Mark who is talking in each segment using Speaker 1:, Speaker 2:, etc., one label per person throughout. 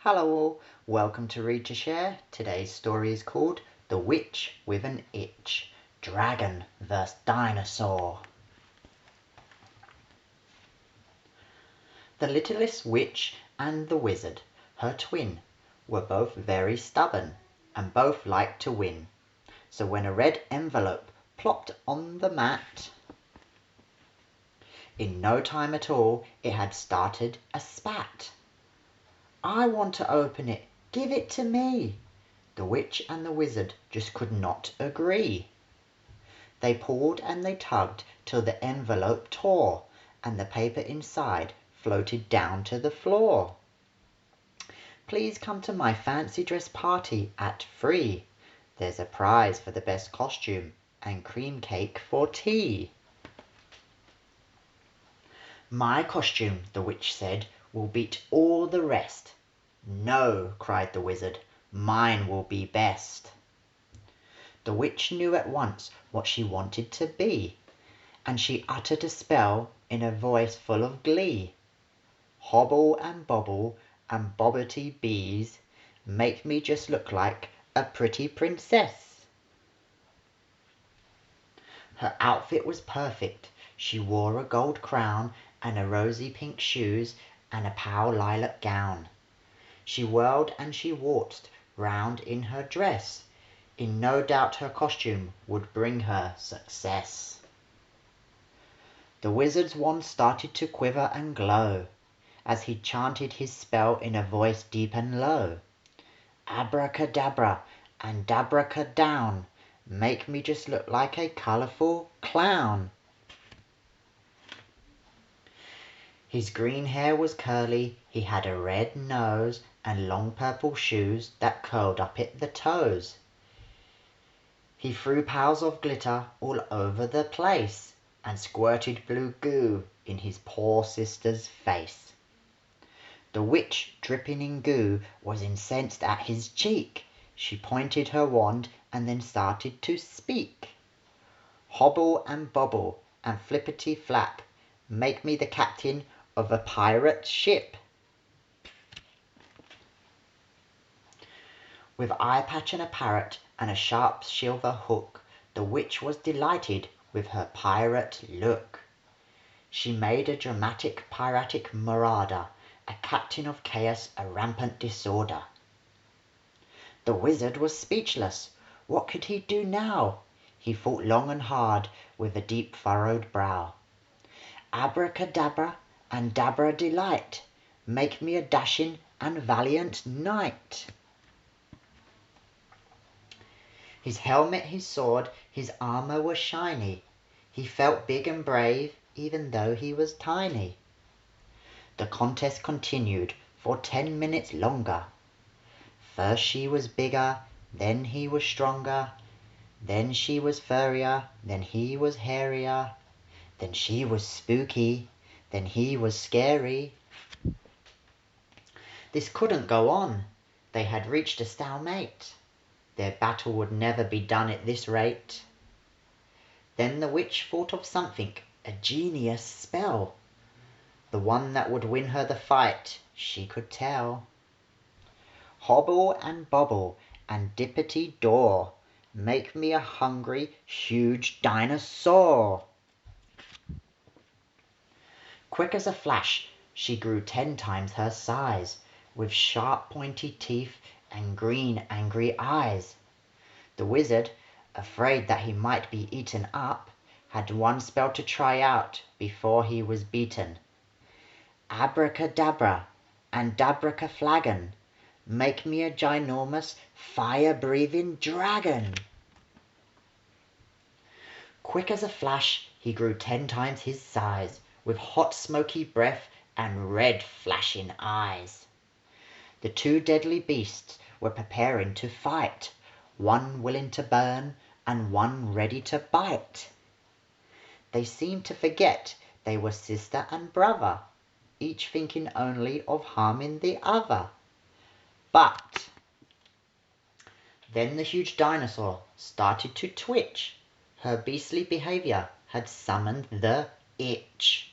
Speaker 1: Hello all, welcome to Read to Share. Today's story is called The Witch with an Itch, Dragon vs. Dinosaur. The littlest witch and the wizard, her twin, were both very stubborn and both liked to win. So when a red envelope plopped on the mat, in no time at all it had started a spat. "I want to open it, give it to me." The witch and the wizard just could not agree. They pulled and they tugged till the envelope tore, and the paper inside floated down to the floor. "Please come to my fancy dress party at 3. There's a prize for the best costume and cream cake for tea." "My costume," the witch said, "will beat all the rest." "No," cried the wizard, "mine will be best." The witch knew at once what she wanted to be, and she uttered a spell in a voice full of glee. "Hobble and bobble and bobbity bees, make me just look like a pretty princess." Her outfit was perfect. She wore a gold crown and a rosy pink shoes and a pale lilac gown. She whirled and she waltzed round in her dress. In no doubt her costume would bring her success. The wizard's wand started to quiver and glow as he chanted his spell in a voice deep and low. "Abracadabra and dabracadown, make me just look like a colourful clown." His green hair was curly, he had a red nose, and long purple shoes that curled up at the toes. He threw piles of glitter all over the place, and squirted blue goo in his poor sister's face. The witch, dripping in goo, was incensed at his cheek. She pointed her wand and then started to speak. "Hobble and bobble and flippity flap, make me the captain of a pirate ship." With eye patch and a parrot and a sharp silver hook, the witch was delighted with her pirate look. She made a dramatic piratic marauder, a captain of chaos, a rampant disorder. The wizard was speechless. What could he do now? He thought long and hard with a deep furrowed brow. "Abracadabra and dabra delight, make me a dashing and valiant knight." His helmet, his sword, his armour were shiny. He felt big and brave, even though he was tiny. The contest continued for 10 minutes longer. First she was bigger, then he was stronger, then she was furrier, then he was hairier, then she was spooky, then he was scary. This couldn't go on. They had reached a stalemate. Their battle would never be done at this rate. Then the witch thought of something, a genius spell. The one that would win her the fight, she could tell. "Hobble and bobble and dippity door, make me a hungry, huge dinosaur." Quick as a flash, she grew 10 times her size, with sharp pointy teeth and green angry eyes. The wizard, afraid that he might be eaten up, had one spell to try out before he was beaten. "Abracadabra and dabracaflagon, make me a ginormous fire-breathing dragon." Quick as a flash, he grew 10 times his size, with hot smoky breath and red flashing eyes. The 2 deadly beasts were preparing to fight, one willing to burn and one ready to bite. They seemed to forget they were sister and brother, each thinking only of harming the other. But then the huge dinosaur started to twitch. Her beastly behaviour had summoned the itch.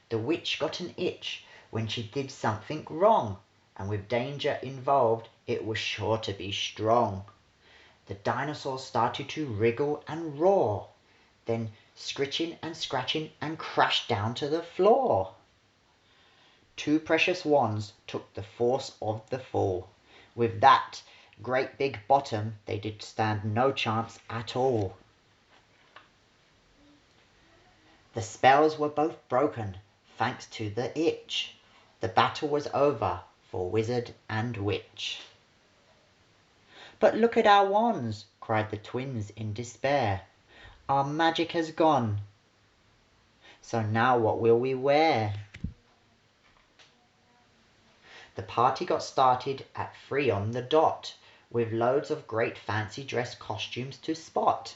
Speaker 1: The witch got an itch when she did something wrong, and with danger involved, it was sure to be strong. The dinosaur started to wriggle and roar, then scritching and scratching and crashed down to the floor. Two precious wands took the force of the fall. With that great big bottom, they did stand no chance at all. The spells were both broken, thanks to the itch. The battle was over for wizard and witch. But look at our wands, cried the twins in despair. Our magic has gone. So now what will we wear? The party got started at 3 on the dot, with loads of great fancy dress costumes to spot.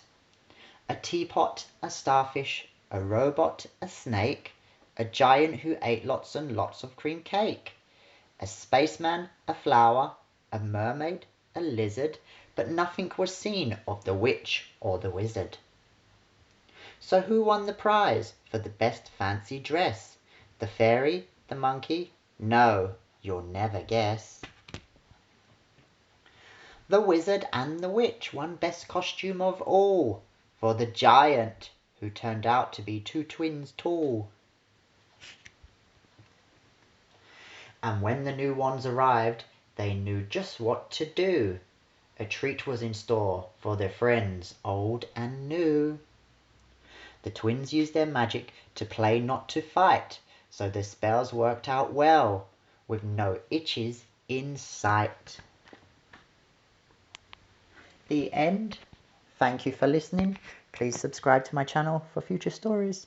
Speaker 1: A teapot, a starfish, a robot, a snake, a giant who ate lots and lots of cream cake, a spaceman, a flower, a mermaid, a lizard, but nothing was seen of the witch or the wizard. So who won the prize for the best fancy dress? The fairy? The monkey? No, you'll never guess. The wizard and the witch won best costume of all, for the giant, who turned out to be 2 twins tall. And when the new wands arrived, they knew just what to do. A treat was in store for their friends, old and new. The twins used their magic to play, not to fight, so their spells worked out well, with no itches in sight. The end. Thank you for listening. Please subscribe to my channel for future stories.